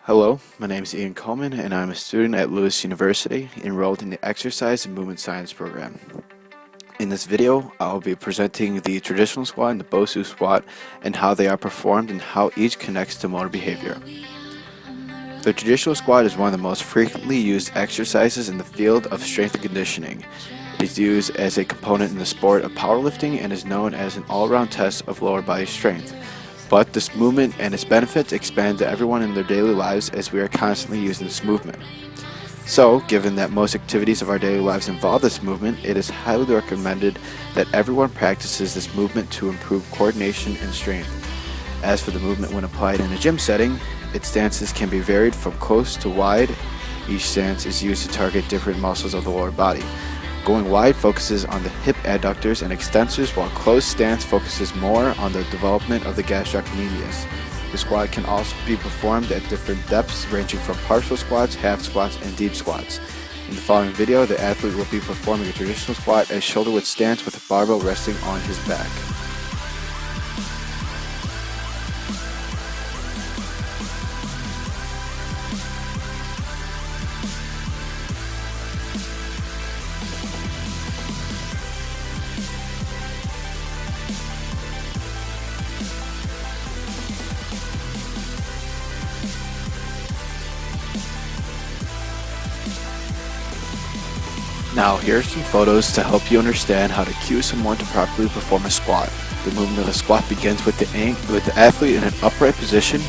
Hello, my name is Ian Coleman and I'm a student at Lewis University enrolled in the Exercise and Movement Science program. In this video, I'll be presenting the traditional squat and the BOSU squat and how they are performed and how each connects to motor behavior. The traditional squat is one of the most frequently used exercises in the field of strength and conditioning. It is used as a component in the sport of powerlifting and is known as an all-around test of lower body strength. But this movement and its benefits expand to everyone in their daily lives as we are constantly using this movement. So, given that most activities of our daily lives involve this movement, it is highly recommended that everyone practices this movement to improve coordination and strength. As for the movement when applied in a gym setting, its stances can be varied from close to wide. Each stance is used to target different muscles of the lower body. Going wide focuses on the hip adductors and extensors, while closed stance focuses more on the development of the gastrocnemius. The squat can also be performed at different depths, ranging from partial squats, half squats, and deep squats. In the following video, the athlete will be performing a traditional squat as shoulder-width stance with a barbell resting on his back. Now, here are some photos to help you understand how to cue someone to properly perform a squat. The movement of the squat begins with the athlete in an upright position,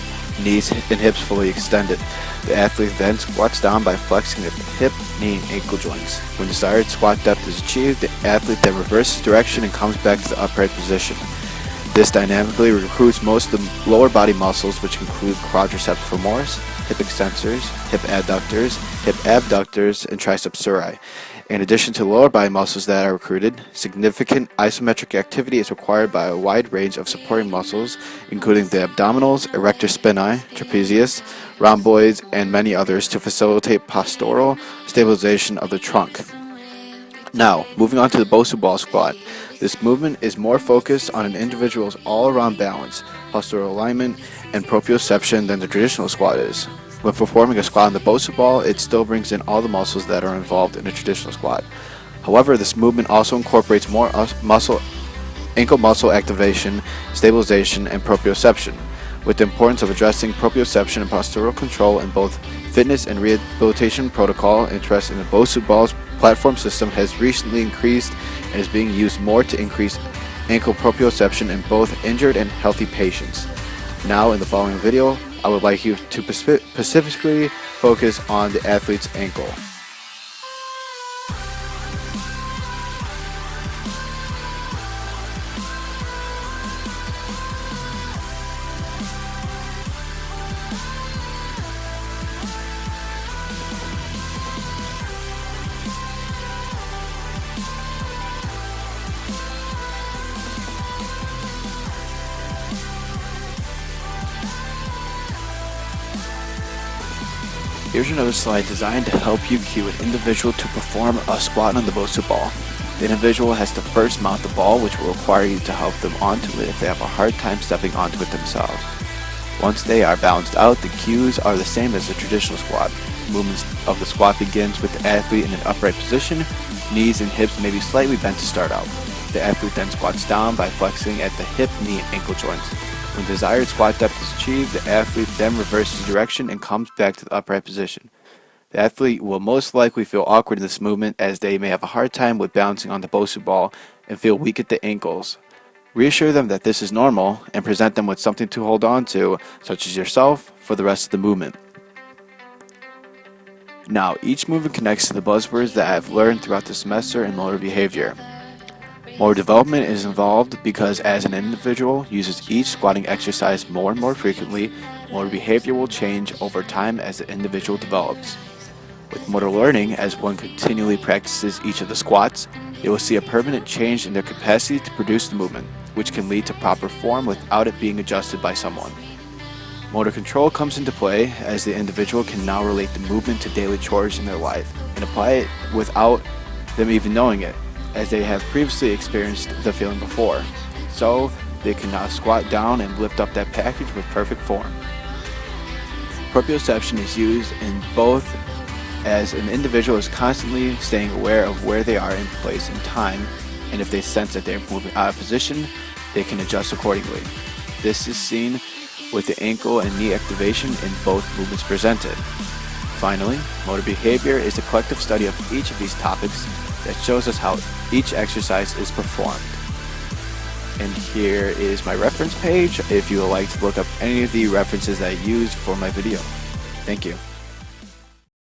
knees and hips fully extended. The athlete then squats down by flexing the hip, knee, and ankle joints. When desired squat depth is achieved, the athlete then reverses direction and comes back to the upright position. This dynamically recruits most of the lower body muscles, which include quadriceps femoris, hip extensors, hip adductors, hip abductors, and triceps surae. In addition to lower body muscles that are recruited, significant isometric activity is required by a wide range of supporting muscles, including the abdominals, erector spinae, trapezius, rhomboids, and many others to facilitate postural stabilization of the trunk. Now, moving on to the BOSU ball squat. This movement is more focused on an individual's all-around balance, postural alignment, and proprioception than the traditional squat is. When performing a squat on the BOSU ball, it still brings in all the muscles that are involved in a traditional squat. However, this movement also incorporates more ankle muscle activation, stabilization, and proprioception, with the importance of addressing proprioception and postural control in both fitness and rehabilitation protocol. Interest in the BOSU ball's platform system has recently increased and is being used more to increase ankle proprioception in both injured and healthy patients. Now, in the following video, I would like you to specifically focus on the athlete's ankle. Here's another slide designed to help you cue an individual to perform a squat on the BOSU ball. The individual has to first mount the ball, which will require you to help them onto it if they have a hard time stepping onto it themselves. Once they are balanced out, the cues are the same as the traditional squat. Movements of the squat begins with the athlete in an upright position. Knees and hips may be slightly bent to start out. The athlete then squats down by flexing at the hip, knee, and ankle joints. When desired squat depth is achieved, the athlete then reverses direction and comes back to the upright position. The athlete will most likely feel awkward in this movement as they may have a hard time with bouncing on the BOSU ball and feel weak at the ankles. Reassure them that this is normal and present them with something to hold on to, such as yourself, for the rest of the movement. Now, each movement connects to the buzzwords that I have learned throughout the semester in motor behavior. Motor development is involved because as an individual uses each squatting exercise more and more frequently, motor behavior will change over time as the individual develops. With motor learning, as one continually practices each of the squats, they will see a permanent change in their capacity to produce the movement, which can lead to proper form without it being adjusted by someone. Motor control comes into play as the individual can now relate the movement to daily chores in their life and apply it without them even knowing it, as they have previously experienced the feeling before. So they can now squat down and lift up that package with perfect form. Proprioception is used in both as an individual is constantly staying aware of where they are in place and time, and if they sense that they're moving out of position, they can adjust accordingly. This is seen with the ankle and knee activation in both movements presented. Finally, motor behavior is a collective study of each of these topics that shows us how each exercise is performed. And here is my reference page if you would like to look up any of the references that I used for my video. Thank you.